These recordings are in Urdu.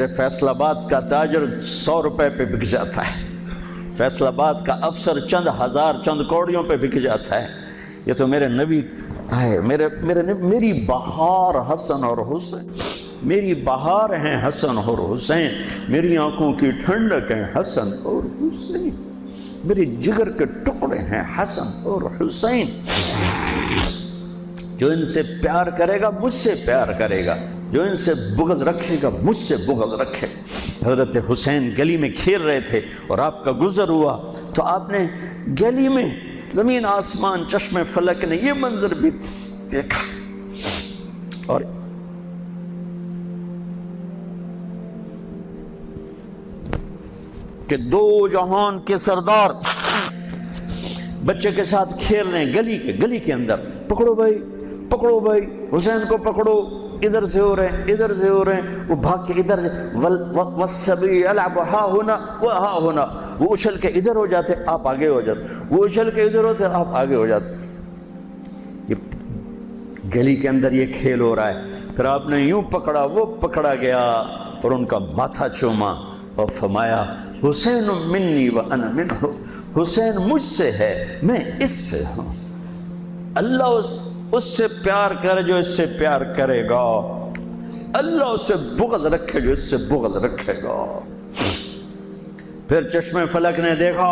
میرے فیصل آباد کا تاجر 100 روپے پہ بک جاتا ہے، فیصل آباد کا افسر چند ہزار چند کوڑیوں پہ بک جاتا ہے۔ یہ تو میرے نبی ہے، میری بہار حسن اور حسین، میری بہار ہیں حسن اور حسین، میری آنکھوں کی ٹھنڈک ہیں حسن اور حسین، میری جگر کے ٹکڑے ہیں حسن اور حسین۔ جو ان سے پیار کرے گا مجھ سے پیار کرے گا، جو ان سے بغض رکھے گا مجھ سے بغض رکھے۔ حضرت حسین گلی میں کھیل رہے تھے اور آپ کا گزر ہوا تو آپ نے گلی میں زمین آسمان چشم فلک نے یہ منظر بھی دیکھا، اور کہ دو جہان کے سردار بچے کے ساتھ کھیل رہے ہیں گلی کے اندر۔ پکڑو بھائی پکڑو بھائی، حسین کو پکڑو، ادھر سے ہو رہے ہیں ادھر سے ہو رہے ہیں، وہ بھاگ کے ادھر سے والسبی یلعب ہا ہونا و ہا ہونا، وہ اچھل کے ادھر ہو جاتے آپ آگے ہو جاتے، وہ اچھل کے ادھر ہوتے آپ آگے ہو جاتے۔ یہ گلی کے اندر یہ کھیل ہو رہا ہے، پھر آپ نے یوں پکڑا وہ پکڑا گیا اور ان کا ماتھا چوما اور فرمایا حسین منی و انا منہ، حسین مجھ سے ہے میں اس سے ہوں۔ اللہ اس سے پیار کرے جو اس سے پیار کرے گا، اللہ اس سے بغض رکھے جو اس سے بغض رکھے گا۔ پھر چشم فلک نے دیکھا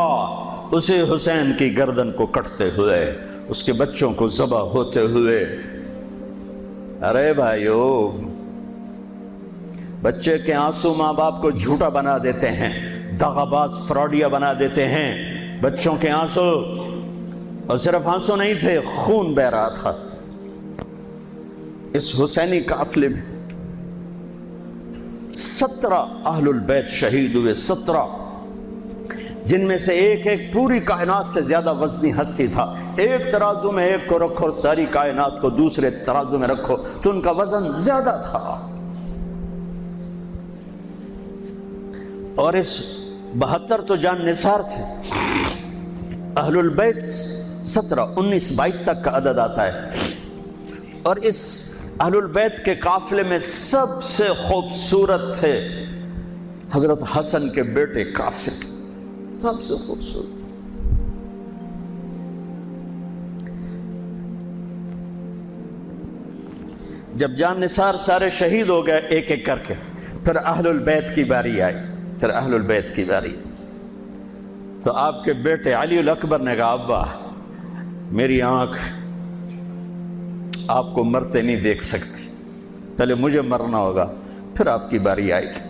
اسی حسین کی گردن کو کٹتے ہوئے، اس کے بچوں کو ذبح ہوتے ہوئے۔ ارے بھائیو، بچے کے آنسو ماں باپ کو جھوٹا بنا دیتے ہیں، دغا باز فراڈیا بنا دیتے ہیں۔ بچوں کے آنسو، اور صرف آنسو نہیں تھے، خون بہ رہا تھا۔ اس حسینی قافلے میں 17 اہل البیت شہید ہوئے، 17، جن میں سے ایک پوری کائنات سے زیادہ وزنی ہستی تھا۔ ایک ترازو میں ایک کو رکھو اور ساری کائنات کو دوسرے ترازو میں رکھو تو ان کا وزن زیادہ تھا۔ اور اس 72 تو جان نثار تھے۔ اہل البیت 17، 19، 22 تک کا عدد آتا ہے۔ اور اس اہل البیت کے قافلے میں سب سے خوبصورت تھے حضرت حسن کے بیٹے قاسم، سب سے خوبصورت۔ جب جان نثار سارے شہید ہو گئے ایک ایک کر کے، پھر اہل البیت کی باری آئی، پھر اہل البیت کی باری۔ تو آپ کے بیٹے علی الاکبر نے کہا ابا میری آنکھ آپ کو مرتے نہیں دیکھ سکتی، پہلے مجھے مرنا ہوگا پھر آپ کی باری آئے گی۔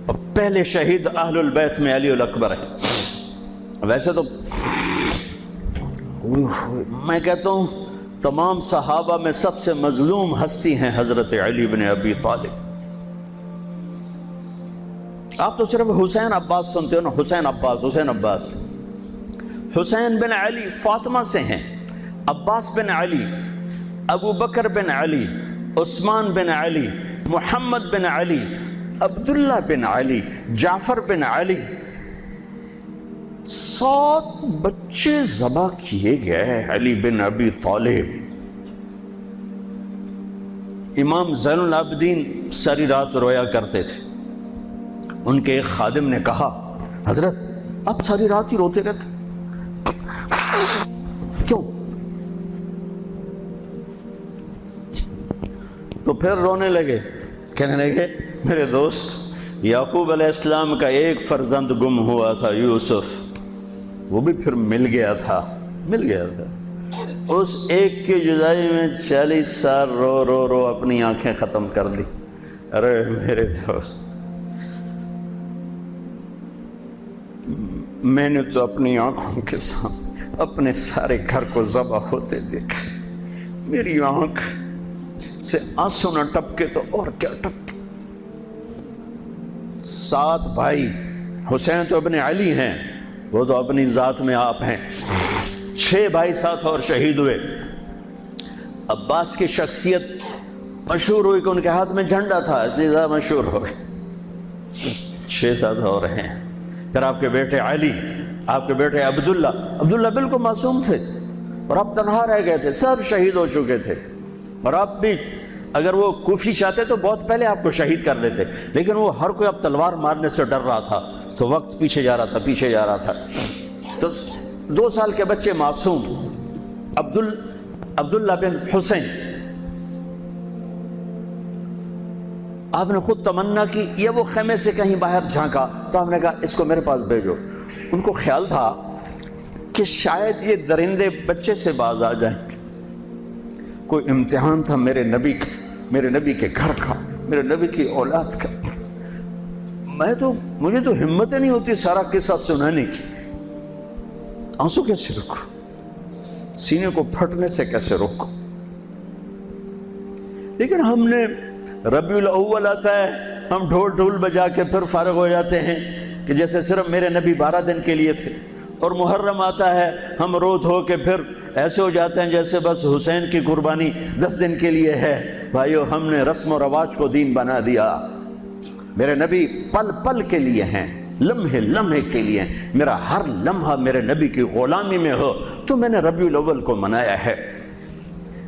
اور پہلے شہید اہل البیت میں علی الاکبر ہیں۔ ویسے تو میں کہتا ہوں تمام صحابہ میں سب سے مظلوم ہستی ہیں حضرت علی بن ابی طالب۔ آپ تو صرف حسین عباس سنتے ہو نا، حسین عباس حسین عباس۔ حسین بن علی فاطمہ سے ہیں، عباس بن علی، ابو بکر بن علی، عثمان بن علی، محمد بن علی، عبداللہ بن علی، جعفر بن علی، 7 بچے ذبح کیے گئے علی بن ابی طالب۔ امام زین العابدین ساری رات رویا کرتے تھے۔ ان کے ایک خادم نے کہا حضرت آپ ساری رات ہی روتے رہتے کیوں؟ تو پھر رونے لگے، کہنے لگے میرے دوست یعقوب علیہ السلام کا ایک فرزند گم ہوا تھا یوسف، وہ بھی پھر مل گیا تھا۔ اس ایک کی جدائی میں 40 سال رو رو رو اپنی آنکھیں ختم کر دی۔ ارے میرے دوست، میں نے تو اپنی آنکھوں کے سامنے اپنے سارے گھر کو ذبح ہوتے دیکھا، میری آنکھ سے آنسو نہ ٹپکے تو اور کیا ٹپکے۔ 7 بھائی، حسین تو ابن علی ہیں، وہ تو اپنی ذات میں آپ ہیں، 6 بھائی 7 اور شہید ہوئے۔ عباس کی شخصیت مشہور ہوئی کہ ان کے ہاتھ میں جھنڈا تھا، اس لیے زیادہ مشہور ہو گئے۔ 6-7 اور ہیں۔ پھر آپ کے بیٹے علی، آپ کے بیٹے عبداللہ بالکل معصوم تھے اور آپ تنہا رہ گئے تھے، سب شہید ہو چکے تھے، اور آپ بھی اگر وہ کوفی چاہتے تو بہت پہلے آپ کو شہید کر دیتے، لیکن وہ ہر کوئی اب تلوار مارنے سے ڈر رہا تھا، تو وقت پیچھے جا رہا تھا. تو 2 سال کے بچے معصوم عبداللہ بن حسین، آپ نے خود تمنا کی، یہ وہ خیمے سے کہیں باہر جھانکا تو ہم نے کہا اس کو میرے پاس بھیجو. ان کو خیال تھا کہ شاید یہ درندے بچے سے باز آ جائیں. کوئی امتحان تھا میرے نبی کے گھر کا، میرے نبی کی اولاد کا. مجھے تو ہمت نہیں ہوتی سارا قصہ سنانے کی. آنسو کیسے روکو، سینے کو پھٹنے سے کیسے روکو. لیکن ہم نے ربیع الاول آتا ہے، ہم ڈھول بجا کے پھر فارغ ہو جاتے ہیں کہ جیسے صرف میرے نبی 12 دن کے لیے تھے. اور محرم آتا ہے، ہم رو دھو کے پھر ایسے ہو جاتے ہیں جیسے بس حسین کی قربانی 10 دن کے لیے ہے. بھائیو، ہم نے رسم و رواج کو دین بنا دیا. میرے نبی پل پل کے لیے ہیں، لمحے لمحے کے لیے ہیں. میرا ہر لمحہ میرے نبی کی غلامی میں ہو تو میں نے ربیع الاول کو منایا ہے.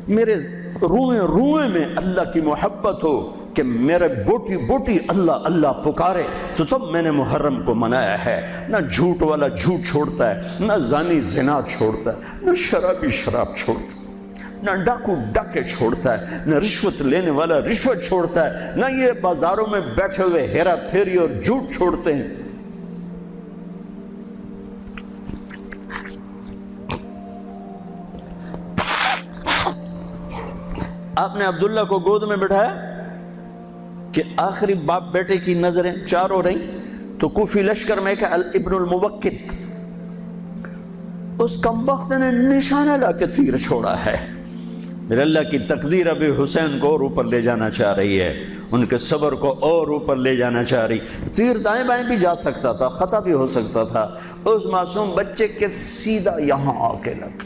میرے روئے روئے میں اللہ کی محبت ہو کہ میرے بوٹی بوٹی اللہ اللہ پکارے تو تب میں نے محرم کو منایا ہے. نہ جھوٹ والا جھوٹ چھوڑتا ہے، نہ زانی زنا چھوڑتا ہے، نہ شرابی شراب چھوڑتا ہے، نہ ڈاکو ڈاکے چھوڑتا ہے، نہ رشوت لینے والا رشوت چھوڑتا ہے، نہ یہ بازاروں میں بیٹھے ہوئے ہیرا پھیری اور جھوٹ چھوڑتے ہیں. آپ نے عبداللہ کو گود میں بٹھایا کہ آخری باپ بیٹے کی نظریں 4 ہو رہی. تو کوفی لشکر میں کہ ابن الموقت، اس کمبخت نے نشانہ لا کے تیر چھوڑا ہے. میرے اللہ کی تقدیر ابھی حسین کو اور اوپر لے جانا چاہ رہی ہے، ان کے صبر کو اور اوپر لے جانا چاہ رہی. تیر دائیں بائیں بھی جا سکتا تھا، خطا بھی ہو سکتا تھا. اس معصوم بچے کے سیدھا یہاں آ کے لگ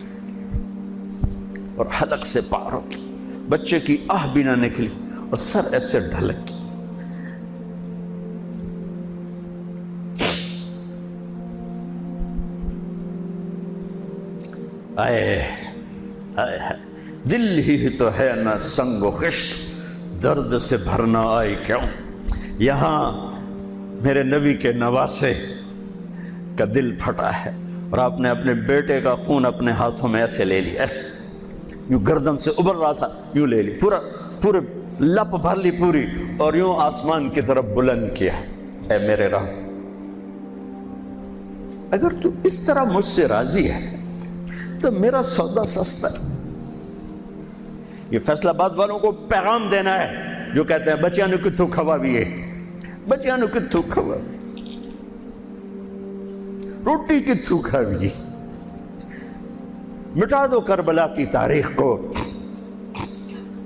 اور حلق سے پار ہو گئی. بچے کی آہ بھی نہ نکلی اور سر ایسے ڈھلک گئی. آئے دل ہی تو ہے نہ سنگ و خشت، درد سے بھرنا آئی کیوں. یہاں میرے نبی کے نواسے کا دل پھٹا ہے اور آپ نے اپنے بیٹے کا خون اپنے ہاتھوں میں ایسے لے لی، ایسے یوں گردن سے ابھر رہا تھا، یوں لے لی، پورے لپ بھر لی پوری، اور یوں آسمان کی طرف بلند کیا. اے میرے رب، اگر تو اس طرح مجھ سے راضی ہے تو میرا سودا سستا ہے. یہ فیصل آباد والوں کو پیغام دینا ہے جو کہتے ہیں بچیاں نو کتھو کھوا بھی ہے، بچیاں نو کتھو کھوا، روٹی کتھو کھا بھی. مٹا دو کربلا کی تاریخ کو.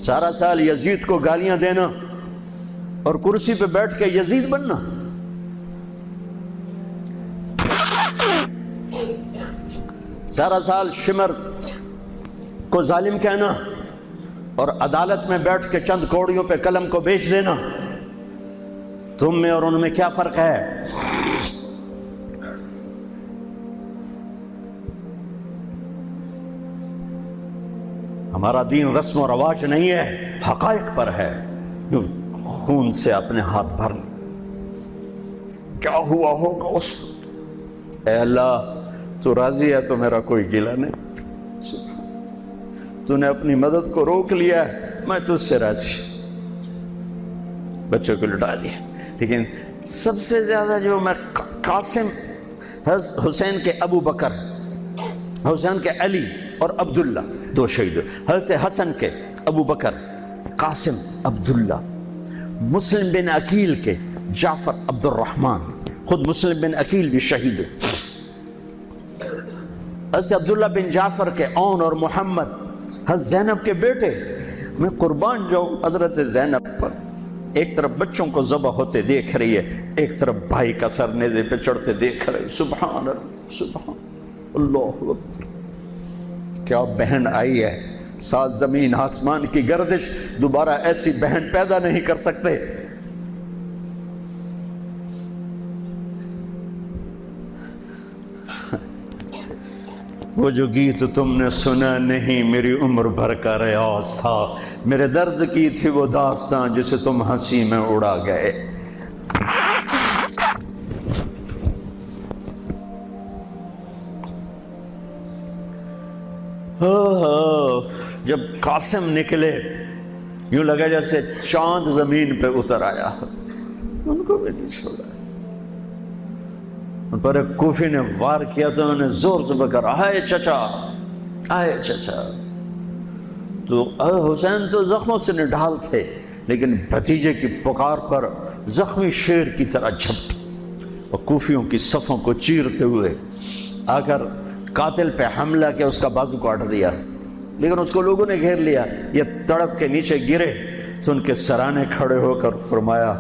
سارا سال یزید کو گالیاں دینا اور کرسی پہ بیٹھ کے یزید بننا. سارا سال شمر کو ظالم کہنا اور عدالت میں بیٹھ کے چند کوڑیوں پہ قلم کو بیچ دینا. تم میں اور ان میں کیا فرق ہے؟ ہمارا دین رسم و رواج نہیں ہے، حقائق پر ہے. خون سے اپنے ہاتھ بھرنے. کیا ہوا ہوگا اس وقت؟ اے اللہ، تو راضی ہے تو میرا کوئی گلہ نہیں. تو نے اپنی مدد کو روک لیا ہے، میں تجھ سے راضی. بچوں کو لٹا دیا. لیکن سب سے زیادہ جو میں قاسم، حسین کے ابو بکر، حسین کے علی اور عبداللہ 2 شہید، حضرت حسن کے ابو بکر، قاسم، عبداللہ، مسلم بن عقیل کے جعفر عبد الرحمن، خود مسلم بن عقیل بھی شہید. حضرت عبداللہ بن جعفر کے اون اور محمد، حضرت زینب کے بیٹے. میں قربان جاؤں حضرت زینب پر. ایک طرف بچوں کو ذبح ہوتے دیکھ رہی ہے، ایک طرف بھائی کا سر نیزے پہ چڑھتے دیکھ رہی. سبحان اللہ، سبحان اللہ اکبر. کیا بہن آئی ہے. 7 زمین آسمان کی گردش دوبارہ ایسی بہن پیدا نہیں کر سکتے. وہ جو گیت تم نے سنا نہیں میری عمر بھر کا ریاض تھا، میرے درد کی تھی وہ داستان جسے تم ہنسی میں اڑا گئے۔ جب قاسم نکلے یوں لگا جیسے چاند زمین پہ اتر آیا، ان کو بھی نہیں چھوڑا۔ ان پر ایک کوفی نے وار کیا تو انہوں نے زور سے پکڑا، آئے چچا آئے چچا۔ تو حسین تو زخموں سے نڈھال تھے، لیکن بھتیجے کی پکار پر زخمی شیر کی طرح جھپٹ اور کوفیوں کی صفوں کو چیرتے ہوئے آ کر قاتل پہ حملہ کیا، اس کا بازو کاٹ دیا، لیکن اس کو لوگوں نے گھیر لیا۔ یہ تڑپ کے نیچے گرے تو ان کے سرانے کھڑے ہو کر فرمایا،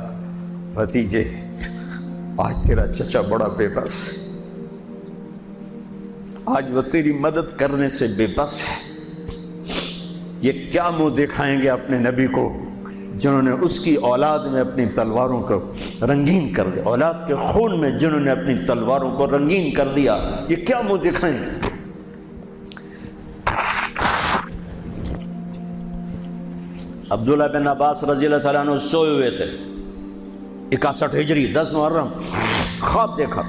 بھتیجے آج تیرا چچا بڑا بے بس ہے، آج وہ تیری مدد کرنے سے بے بس ہے۔ یہ کیا منہ دکھائیں گے اپنے نبی کو جنہوں نے اس کی اولاد میں اپنی تلواروں کو رنگین کر دیا، اولاد کے خون میں جنہوں نے اپنی تلواروں کو رنگین کر دیا، یہ کیا منہ دکھائیں گے؟ عبداللہ بن عباس رضی اللہ تعالیٰ عنہ سوئے ہوئے تھے، 61 ہجری 10 محرم، خواب دیکھا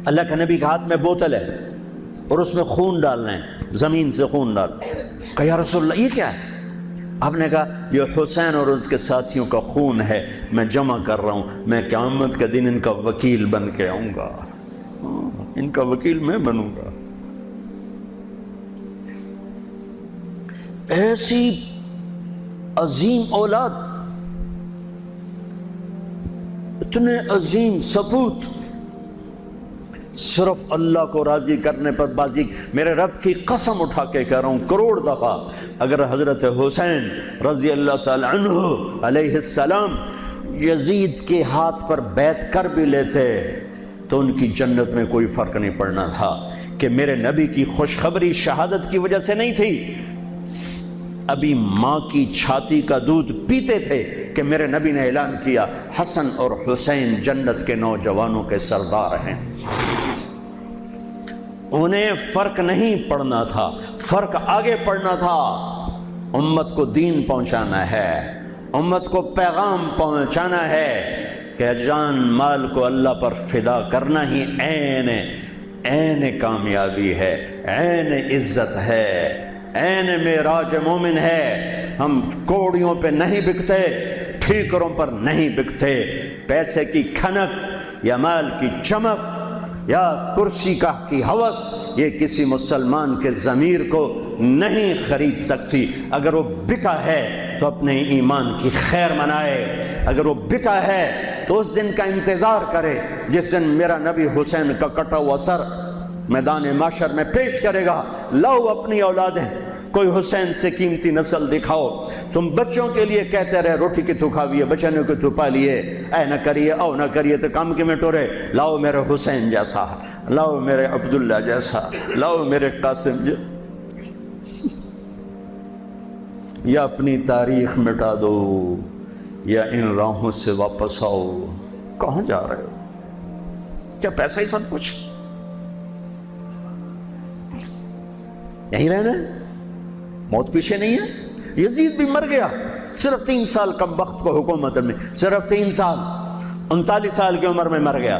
اللہ کے نبی کے ہاتھ میں بوتل ہے اور اس میں خون ڈالنا ہے، زمین سے خون ڈال۔ کہا یا رسول اللہ یہ کیا ہے؟ آپ نے کہا یہ حسین اور اس کے ساتھیوں کا خون ہے، میں جمع کر رہا ہوں، میں قیامت کے دن ان کا وکیل بن کے آؤں گا، ان کا وکیل میں بنوں گا۔ ایسی عظیم اولاد، اتنے عظیم سپوت، صرف اللہ کو راضی کرنے پر بازی۔ میرے رب کی قسم اٹھا کے کہہ رہا ہوں، کروڑ دفعہ اگر حضرت حسین رضی اللہ تعالی عنہ علیہ السلام یزید کے ہاتھ پر بیعت کر بھی لیتے تو ان کی جنت میں کوئی فرق نہیں پڑنا تھا، کہ میرے نبی کی خوشخبری شہادت کی وجہ سے نہیں تھی، ابھی ماں کی چھاتی کا دودھ پیتے تھے کہ میرے نبی نے اعلان کیا حسن اور حسین جنت کے نوجوانوں کے سردار ہیں۔ انہیں فرق نہیں پڑنا تھا، فرق آگے پڑنا تھا۔ امت کو دین پہنچانا ہے، امت کو پیغام پہنچانا ہے کہ جان مال کو اللہ پر فدا کرنا ہی عین کامیابی ہے، عین عزت ہے، عین معراج مومن ہے۔ ہم کوڑیوں پہ نہیں بکتے، ٹھیکروں پر نہیں بکتے، پیسے کی کھنک یا مال کی چمک یا کرسی کی ہوس یہ کسی مسلمان کے ضمیر کو نہیں خرید سکتی۔ اگر وہ بکا ہے تو اپنے ایمان کی خیر منائے، اگر وہ بکا ہے تو اس دن کا انتظار کرے جس دن میرا نبی حسین کا کٹا ہوا سر میدان محشر میں پیش کرے گا۔ لاؤ اپنی اولادیں، کوئی حسین سے قیمتی نسل دکھاؤ۔ تم بچوں کے لیے کہتے رہے روٹی کی تو کھاویے، بچنوں کو تو پالیے، اے نہ کریے او نہ کریے تو کام کے میں ٹورے۔ لاؤ میرے حسین جیسا، لاؤ میرے عبداللہ جیسا، لاؤ میرے قاسم جیسا، یا اپنی تاریخ مٹا دو یا ان راہوں سے واپس آؤ۔ کہاں جا رہے ہو؟ کیا پیسہ ہی سب کچھ؟ یہیں رہنا ہے؟ موت پیچھے نہیں ہے؟ یزید بھی مر گیا، صرف 3 سال کم وقت کو حکومت میں، صرف 3 سال، 39 سال کی عمر میں مر گیا۔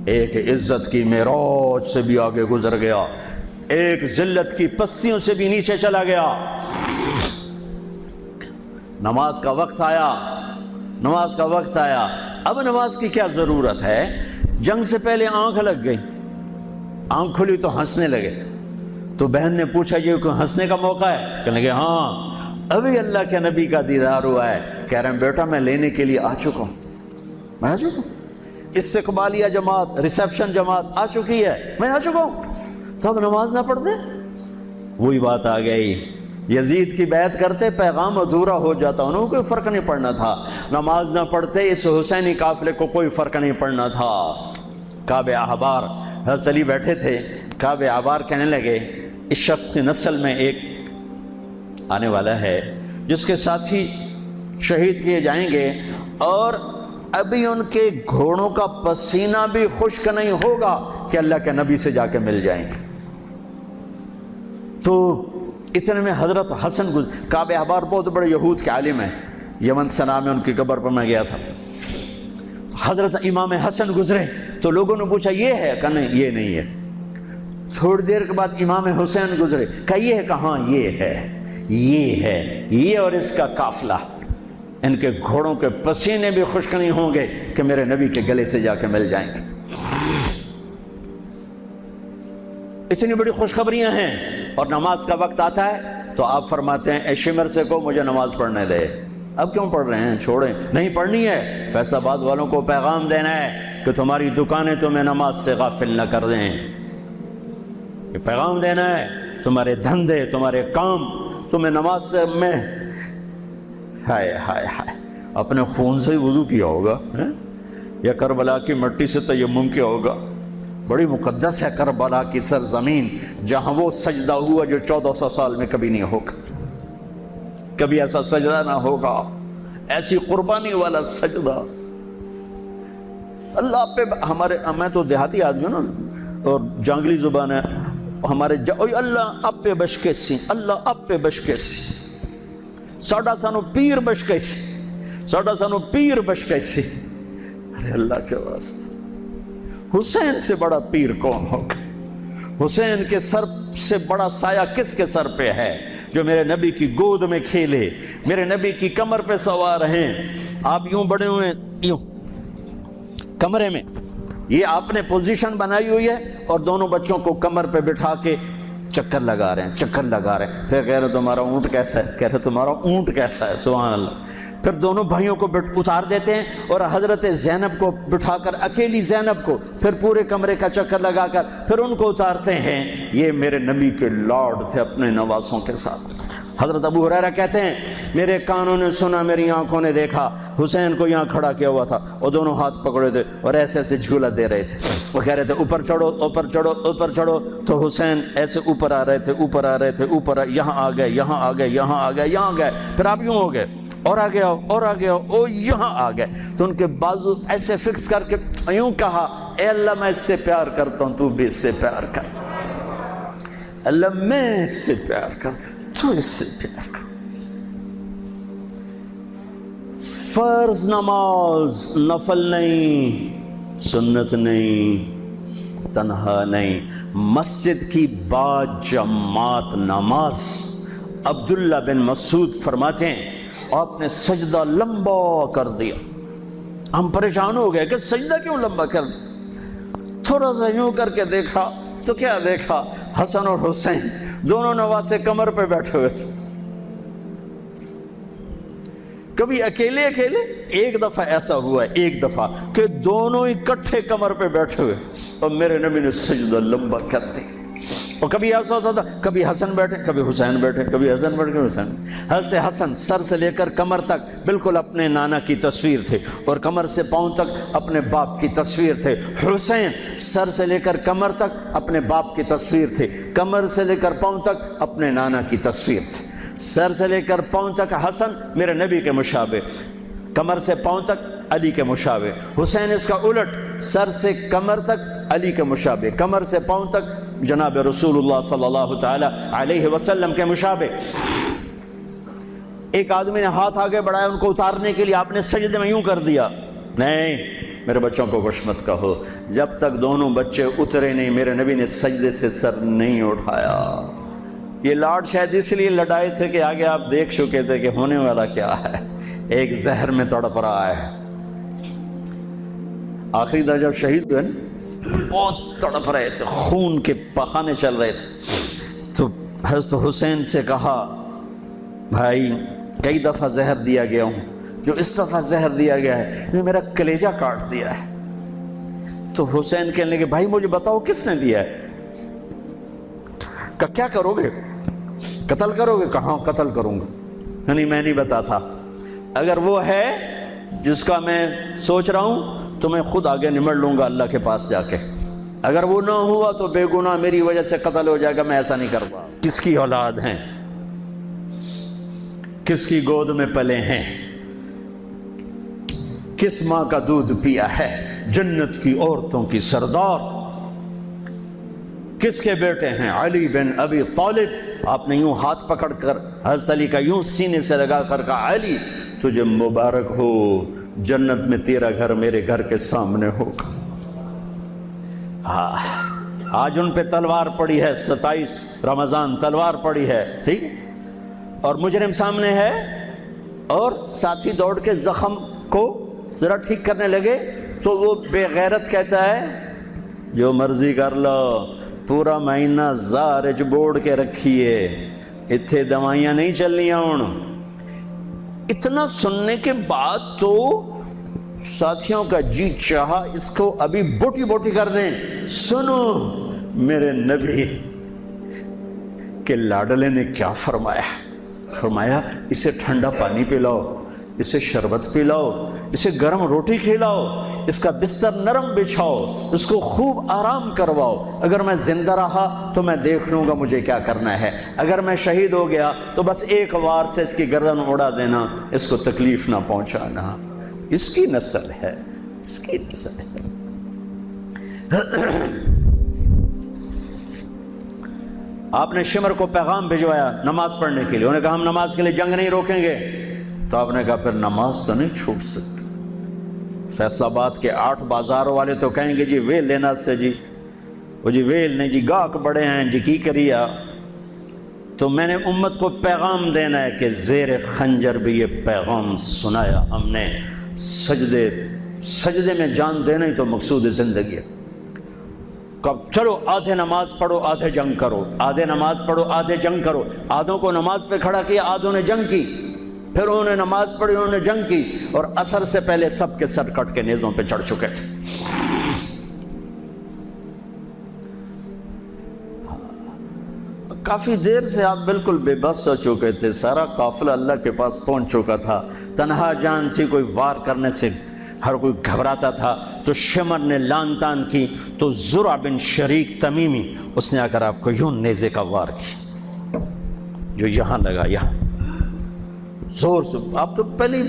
ایک عزت کی معراج سے بھی آگے گزر گیا، ایک ذلت کی پستیوں سے بھی نیچے چلا گیا۔ نماز کا وقت آیا، نماز کا وقت آیا۔ اب نماز کی کیا ضرورت ہے؟ جنگ سے پہلے آنکھ لگ گئی، آنکھ کھلی تو ہنسنے لگے۔ تو بہن نے پوچھا یہ کوئی ہنسنے کا موقع ہے؟ کہنے لگے ہاں، ابھی اللہ کے نبی کا دیدار ہوا ہے۔ کہہ رہے ہیں بیٹا میں لینے کے لیے آ چکا ہوں، میں آ چکا ہوں، استقبالیہ جماعت، ریسیپشن جماعت آ چکی ہے، میں آ چکا ہوں۔ تو اب نماز نہ پڑھتے؟ وہی بات آ گئی، یزید کی بیعت کرتے پیغام ادھورا ہو جاتا، انہوں کو کوئی فرق نہیں پڑنا تھا۔ نماز نہ پڑھتے اس حسینی قافلے کو کوئی فرق نہیں پڑنا تھا۔ کعب احبار حضرت علی بیٹھے تھے، کعب احبار کہنے لگے اس شخص نسل میں ایک آنے والا ہے جس کے ساتھی شہید کیے جائیں گے، اور ابھی ان کے گھوڑوں کا پسینہ بھی خشک نہیں ہوگا کہ اللہ کے نبی سے جا کے مل جائیں گے۔ تو اتنے میں حضرت حسن کعب احبار بہت بڑے یہود کے عالم ہیں، یمن سنا میں ان کی قبر پر میں گیا تھا۔ حضرت امام حسن گزرے تو لوگوں نے پوچھا یہ ہے؟ کہا نہیں یہ نہیں ہے۔ تھوڑی دیر کے بعد امام حسین گزرے، کہا یہ ہے؟ کہاں یہ ہے، یہ ہے، یہ اور اس کا قافلہ، ان کے گھوڑوں کے پسینے بھی خشک نہیں ہوں گے کہ میرے نبی کے گلے سے جا کے مل جائیں گے۔ اتنی بڑی خوشخبریاں ہیں، اور نماز کا وقت آتا ہے تو آپ فرماتے ہیں اے شمر سے کو مجھے نماز پڑھنے دے۔ اب کیوں پڑھ رہے ہیں؟ چھوڑیں، نہیں پڑھنی ہے۔ فیصل آباد والوں کو پیغام دینا ہے کہ تمہاری دکانیں تمہیں نماز سے غافل نہ کر دیں، یہ پیغام دینا ہے۔ تمہارے دھندے، تمہارے کام تمہیں نماز سے میں ہائے ہائے ہائے اپنے خون سے ہی وضو کیا ہوگا یا کربلا کی مٹی سے تیمم کیا ہوگا۔ بڑی مقدس ہے کربلا کی سرزمین، جہاں وہ سجدہ ہوا جو 1400 سال میں کبھی نہیں ہوگا، کبھی ایسا سجدہ نہ ہوگا، ایسی قربانی والا سجدہ۔ اللہ پہ ہمارے، میں تو دیہاتی آدمی ہوں نا اور جانگلی زبان ہے ہمارے، اللہ آپ پہ بشکے سی، اللہ آپ پہ بشکے سی، ساڈا سانو پیر بشکے سی، ساڈا سانو پیر بشکے سی۔ ارے اللہ کے واسطے، حسین سے بڑا پیر کون ہوگا؟ حسین کے سر سے بڑا سایہ کس کے سر پہ ہے جو میرے نبی کی گود میں کھیلے، میرے نبی کی کمر پہ سوار ہیں۔ آپ یوں بڑے ہوئے یوں کمرے میں، یہ آپ نے پوزیشن بنائی ہوئی ہے اور دونوں بچوں کو کمر پہ بٹھا کے چکر لگا رہے ہیں، چکر لگا رہے ہیں۔ پھر کہہ رہے تمہارا اونٹ کیسا ہے؟ کہہ رہے تمہارا اونٹ کیسا ہے؟ سبحان اللہ۔ پھر دونوں بھائیوں کو اتار دیتے ہیں اور حضرت زینب کو بٹھا کر، اکیلی زینب کو، پھر پورے کمرے کا چکر لگا کر پھر ان کو اتارتے ہیں۔ یہ میرے نبی کے لاڈ تھے اپنے نواسوں کے ساتھ۔ حضرت ابو ہریرہ کہتے ہیں میرے کانوں نے سنا، میری آنکھوں نے دیکھا، حسین کو یہاں کھڑا کیا ہوا تھا اور دونوں ہاتھ پکڑے تھے اور ایسے ایسے جھولا دے رہے تھے، وہ کہہ رہے تھے اوپر چڑھو اوپر چڑھو اوپر چڑھو، تو حسین ایسے اوپر آ رہے تھے، اوپر آ رہے تھے، اوپر یہاں آ گئے، یہاں آ گئے، یہاں آ گئے، یہاں گئے، پھر آپ یوں ہو گئے اور آگے آؤ اور آگے آؤ، او یہاں آ گئے۔ تو ان کے بازو ایسے فکس کر کے یوں کہا اے اللہ میں اس سے پیار کرتا ہوں، تو بھی اس سے پیار کر، اللہ میں اس سے پیار کر، تو اس سے پیار کر۔ فرض نماز نفل نہیں، سنت نہیں، تنہا نہیں، مسجد کی با جماعت نماز۔ عبداللہ بن مسعود فرماتے ہیں آپ نے سجدہ لمبا کر دیا، ہم پریشان ہو گئے کہ سجدہ کیوں لمبا کر دیا؟ تھوڑا سا یوں کر کے دیکھا تو کیا دیکھا؟ حسن اور حسین دونوں نواسے کمر پہ بیٹھے ہوئے تھے، کبھی اکیلے اکیلے، ایک دفعہ ایسا ہوا ہے، ایک دفعہ کہ دونوں اکٹھے کمر پہ بیٹھے ہوئے اور میرے نبی نے سجدہ لمبا کر دیا۔ اور کبھی ایسا ہوتا تھا کبھی حسن بیٹھے کبھی حسین بیٹھے، کبھی حسن بیٹھے کبھی حسین۔ حضرت حسن سر سے لے کر کمر تک بالکل اپنے نانا کی تصویر تھے اور کمر سے پاؤں تک اپنے باپ کی تصویر تھے۔ حسین سر سے لے کر کمر تک اپنے باپ کی تصویر تھے، کمر سے لے کر پاؤں تک اپنے نانا کی تصویر تھے۔ سر سے لے کر پاؤں تک حسن میرے نبی کے مشابہ، کمر سے پاؤں تک علی کے مشابہ۔ حسین اس کا الٹ، سر سے کمر تک علی کے مشابہ، کمر سے پاؤں تک جناب رسول اللہ صلی اللہ تعالی علیہ وسلم کے مشابہ۔ ایک آدمی نے ہاتھ آگے بڑھایا ان کو اتارنے کے لیے، آپ نے سجدے میں یوں کر دیا، نہیں میرے بچوں کو کچھ مت کہو۔ جب تک دونوں بچے اترے نہیں میرے نبی نے سجدے سے سر نہیں اٹھایا۔ یہ لاڈ شاید اس لیے لڑائے تھے کہ آگے آپ دیکھ چکے تھے کہ ہونے والا کیا ہے، ایک زہر میں تڑپ رہا ہے۔ آخری دن جب شہید ہوئے بہت تڑپ رہے تھے، خون کے پخانے چل رہے تھے، تو حضرت حسین سے کہا بھائی کئی دفعہ زہر دیا گیا ہوں، جو اس دفعہ زہر دیا گیا ہے یہ میرا کلیجہ کاٹ دیا ہے۔ تو حسین کہنے لگے بھائی مجھے بتاؤ کس نے دیا ہے؟ کہ کیا کرو گے؟ قتل کرو گے؟ کہاں قتل کروں گا، نہیں میں نہیں بتاتا، اگر وہ ہے جس کا میں سوچ رہا ہوں تو میں خود آگے نمٹ لوں گا اللہ کے پاس جا کے، اگر وہ نہ ہوا تو بے گناہ میری وجہ سے قتل ہو جائے گا، میں ایسا نہیں کروں گا۔ کس کی اولاد ہیں، کس کی گود میں پلے ہیں، کس ماں کا دودھ پیا ہے؟ جنت کی عورتوں کی سردار کس کے بیٹے ہیں؟ علی بن ابی طالب۔ آپ نے یوں ہاتھ پکڑ کر حضرت علی کا یوں سینے سے لگا کر کہا علی تجھے مبارک ہو، جنت میں تیرا گھر میرے گھر کے سامنے ہوگا۔ آج ان پہ تلوار پڑی ہے، 27 رمضان تلوار پڑی ہے، ٹھیک، اور مجرم سامنے ہے، اور ساتھی دوڑ کے زخم کو ذرا ٹھیک کرنے لگے تو وہ بے غیرت کہتا ہے جو مرضی کر لو، پورا مہینہ زارج بوڑ کے رکھیے، اتھے دوائیاں نہیں چلنیاں ہوں۔ اتنا سننے کے بعد تو ساتھیوں کا جی چاہا اس کو ابھی بوٹی بوٹی کر دیں۔ سنو میرے نبی کے لاڈلے نے کیا فرمایا؟ فرمایا اسے ٹھنڈا پانی پلاؤ، اسے شربت پلاؤ، اسے گرم روٹی کھلاؤ، اس کا بستر نرم بچھاؤ، اس کو خوب آرام کرواؤ۔ اگر میں زندہ رہا تو میں دیکھ لوں گا مجھے کیا کرنا ہے، اگر میں شہید ہو گیا تو بس ایک وار سے اس کی گردن اڑا دینا، اس کو تکلیف نہ پہنچانا۔ اس کی نسل ہے، اس کی نسل ہے۔ آپ نے شمر کو پیغام بھجوایا نماز پڑھنے کے لیے، انہوں نے کہا ہم نماز کے لیے جنگ نہیں روکیں گے، تو آپ نے کہا پھر نماز تو نہیں چھوٹ سکتی۔ فیصل آباد کے 8 بازار والے تو کہیں گے جی ویل لینا سے جی، وہ جی ویل نہیں جی گاہک بڑے ہیں جی کی کریا۔ تو میں نے امت کو پیغام دینا ہے کہ زیر خنجر بھی یہ پیغام سنایا ہم نے، سجدے میں جان دینا ہی تو مقصود زندگی ہے۔ کب چلو آدھے نماز پڑھو آدھے جنگ کرو، آدھے نماز پڑھو آدھے جنگ کرو۔ آدھوں کو نماز پہ کھڑا کیا، آدھوں نے جنگ کی، پھر انہوں نے نماز پڑھی انہوں نے جنگ کی، اور عصر سے پہلے سب کے سر کٹ کے نیزوں پہ چڑھ چکے تھے۔ کافی دیر سے آپ بالکل بے بس ہو چکے تھے، سارا قافلہ اللہ کے پاس پہنچ چکا تھا، تنہا جان تھی، کوئی وار کرنے سے ہر کوئی گھبراتا تھا۔ تو شمر نے لان تان کی تو زرع بن شریک تمیمی اس نے آ کر آپ کو یوں نیزے کا وار کی جو یہاں لگا، یہاں زور سے۔ آپ تو پہلے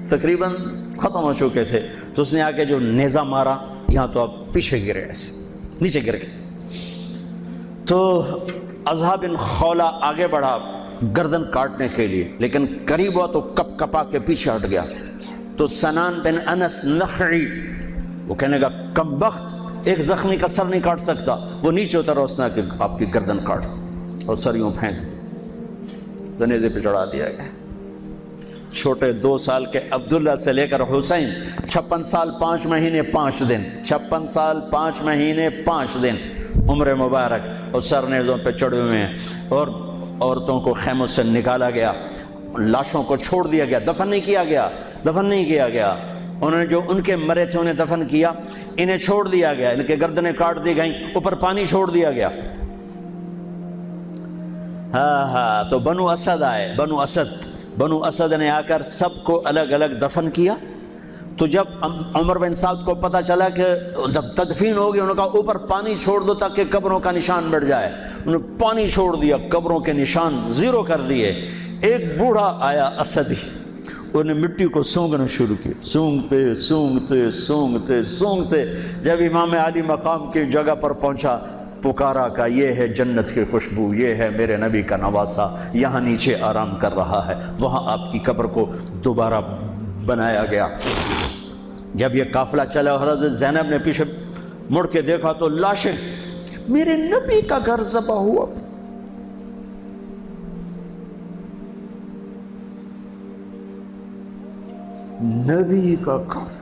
تقریباً ختم ہو چکے تھے، تو اس نے آ کے جو نیزہ مارا یہاں تو آپ پیچھے گرے، ایسے نیچے گر گئے۔ تو اضحیٰ بن خولہ آگے بڑھا گردن کاٹنے کے لیے، لیکن قریب ہوا تو کپ کپا کے پیچھے ہٹ گیا۔ تو سنان بن انس نخعی وہ کہنے لگا کم بخت، ایک زخمی کا سر نہیں کاٹ سکتا، وہ نیچے اترا، اس نے کہ آپ کی گردن کاٹ دی اور سر یوں پھینک نیزے پہ چڑھا دیا گیا۔ چھوٹے 2 سال کے عبداللہ سے لے کر حسین 56 سال 5 مہینے 5 دن، 56 سال 5 مہینے 5 دن عمر مبارک، اور سر نیزوں پہ چڑھے ہوئے ہیں، اور عورتوں کو خیموں سے نکالا گیا، لاشوں کو چھوڑ دیا گیا، دفن نہیں کیا گیا۔ انہوں نے جو ان کے مرے تھے انہیں دفن کیا، انہیں چھوڑ دیا گیا، ان کے گردنیں کاٹ دی گئیں، اوپر پانی چھوڑ دیا گیا۔ تو بنو اسد آئے، بنو اسد نے آ کر سب کو الگ الگ دفن کیا۔ تو جب عمر بن سعد کو پتا چلا کہ تدفین ہوگی، انہوں نے کہا اوپر پانی چھوڑ دو تاکہ قبروں کا نشان مٹ جائے۔ انہوں نے پانی چھوڑ دیا، قبروں کے نشان زیرو کر دیے۔ ایک بوڑھا آیا اسدی، انہوں نے مٹی کو سونگنا شروع کیا، سونگتے جب امام علی مقام کی جگہ پر پہنچا، پکارا کہ یہ ہے جنت کی خوشبو، یہ ہے میرے نبی کا نواسہ، یہاں نیچے آرام کر رہا ہے۔ وہاں آپ کی قبر کو دوبارہ بنایا گیا۔ جب یہ قافلہ چلا، حضرت زینب نے پیچھے مڑ کے دیکھا تو لاشیں، میرے نبی کا گھر ذبح ہوا، نبی کا گھر،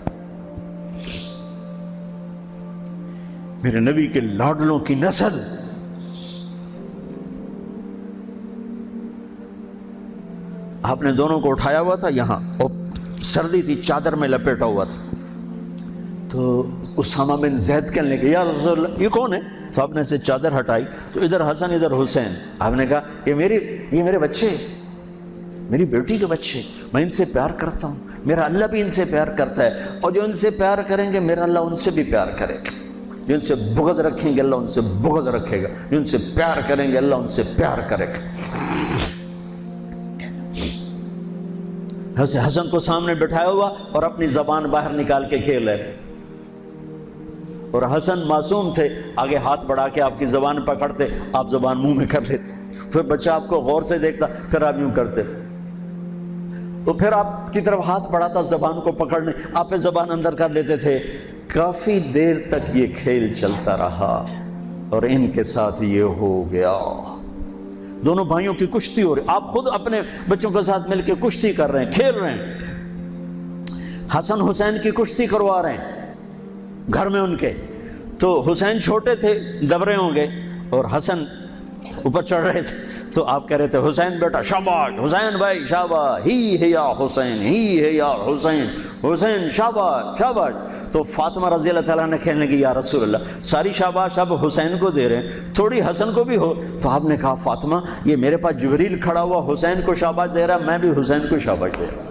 میرے نبی کے لاڈلوں کی نسل۔ آپ نے دونوں کو اٹھایا ہوا تھا یہاں، اور سردی تھی، چادر میں لپیٹا ہوا تھا۔ تو اسامہ بن زید کہنے لگے یا رسول اللہ یہ کون ہے؟ تو آپ نے سے چادر ہٹائی تو ادھر حسن ادھر حسین۔ آپ نے کہا یہ میرے بچے، میری بیٹی کے بچے، میں ان سے پیار کرتا ہوں، میرا اللہ بھی ان سے پیار کرتا ہے، اور جو ان سے پیار کریں گے میرا اللہ ان سے بھی پیار کرے گا، جو ان سے بغض رکھیں گے اللہ ان سے بغض رکھے گا، جو ان سے پیار کریں گے اللہ ان سے پیار کرے گا۔ حسن کو سامنے بٹھایا ہوا اور اپنی زبان باہر نکال کے کھیل رہے، اور حسن معصوم تھے، آگے ہاتھ بڑھا کے آپ کی زبان پکڑتے، آپ زبان منہ میں کر لیتے، پھر بچہ آپ کو غور سے دیکھتا، پھر آپ یوں کرتے، تو پھر آپ کی طرف ہاتھ بڑھاتا زبان کو پکڑنے، آپ پہ زبان اندر کر لیتے تھے۔ کافی دیر تک یہ کھیل چلتا رہا اور ان کے ساتھ یہ ہو گیا۔ دونوں بھائیوں کی کشتی ہو رہی، آپ خود اپنے بچوں کے ساتھ مل کے کشتی کر رہے ہیں، کھیل رہے ہیں، حسن حسین کی کشتی کروا رہے ہیں گھر میں ان کے۔ تو حسین چھوٹے تھے، دب رہے ہوں گے، اور حسن اوپر چڑھ رہے تھے، تو آپ کہہ رہے تھے حسین بیٹا شاباش، حسین بھائی شاباش، ہی ہے یا حسین، ہی ہے یا حسین، حسین شاباش شاباش۔ تو فاطمہ رضی اللہ تعالیٰ نے کہنے لگی یا رسول اللہ ساری شاباش اب حسین کو دے رہے ہیں، تھوڑی حسن کو بھی ہو۔ تو آپ نے کہا فاطمہ یہ میرے پاس جبریل کھڑا ہوا حسین کو شاباش دے رہا، میں بھی حسین کو شاباش دے رہا۔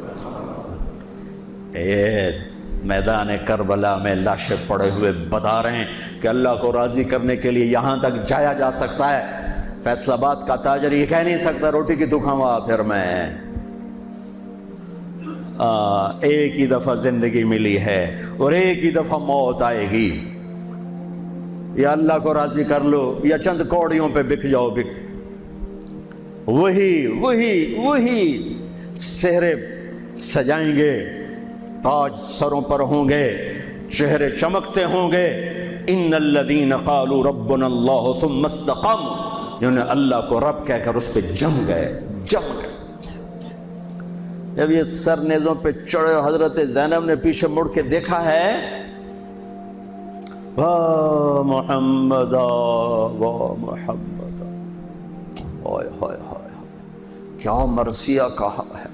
میدان کربلا میں لاشیں پڑے ہوئے بتا رہے ہیں کہ اللہ کو راضی کرنے کے لیے یہاں تک جایا جا سکتا ہے۔ فیصل آباد کا تاجر یہ کہہ نہیں سکتا روٹی کی تو کھاؤں پھر میں، ایک ہی دفعہ زندگی ملی ہے اور ایک ہی دفعہ موت آئے گی، یا اللہ کو راضی کر لو یا چند کوڑیوں پہ بک جاؤ، بک۔ وہی سہرے سجائیں گے، تاج سروں پر ہوں گے، چہرے چمکتے ہوں گے۔ ان الذین قالوا ربنا اللہ ثم استقاموا، جنہوں نے اللہ کو رب کہہ کر اس پہ جم گئے۔ جب یہ سر نیزوں پہ چڑھے، حضرت زینب نے پیچھے مڑ کے دیکھا ہے، واہ محمد واہ محمد، ہائے ہائے ہائے کیا مرثیہ کہا ہے،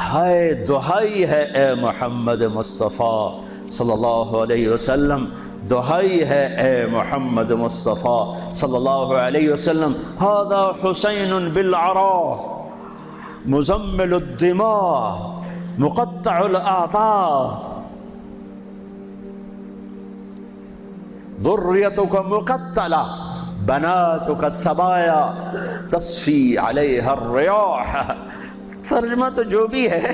ہائے دہائی ہے اے محمد مصطفیٰ صلی اللہ علیہ وسلم، دہائی ہے اے محمد مصطفیٰ صلی اللہ علیہ وسلم۔ ھذا حسین بالعراء مزمل الدماء مقطع الاعضاء ذریتک مقتلہ بناتک السبایا تصفی علیہا الریاح۔ ترجمہ تو جو بھی ہے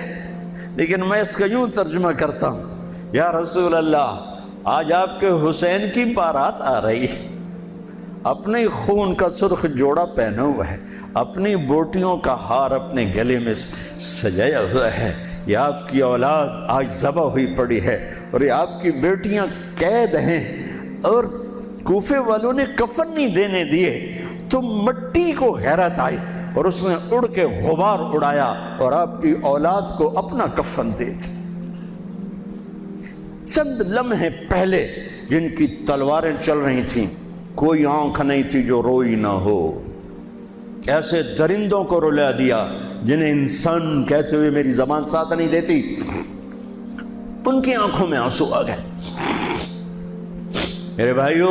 لیکن میں اس کا یوں ترجمہ کرتا ہوں، یا رسول اللہ آج آپ کے حسین کی بارات آ رہی ہے، اپنے خون کا سرخ جوڑا پہنا ہوا ہے، اپنی بوٹیوں کا ہار اپنے گلے میں سجایا ہوا ہے، یہ آپ کی اولاد آج ذبح ہوئی پڑی ہے اور یہ آپ کی بیٹیاں قید ہیں، اور کوفے والوں نے کفن نہیں دینے دیے، تو مٹی کو غیرت آئی اور اس نے اڑ کے غبار اڑایا اور آپ کی اولاد کو اپنا کفن دے دی۔ چند لمحے پہلے جن کی تلواریں چل رہی تھیں، کوئی آنکھ نہیں تھی جو روئی نہ ہو، ایسے درندوں کو رلا دیا جنہیں انسان کہتے ہوئے میری زبان ساتھ نہیں دیتی، ان کی آنکھوں میں آنسو آ گئے۔ میرے بھائیو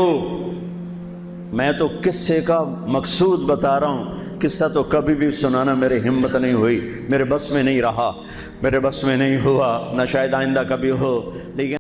میں تو قصے کا مقصود بتا رہا ہوں، قصہ تو کبھی بھی سنانا میری ہمت نہیں ہوئی، میرے بس میں نہیں رہا، میرے بس میں نہیں ہوا، نہ شاید آئندہ کبھی ہو، لیکن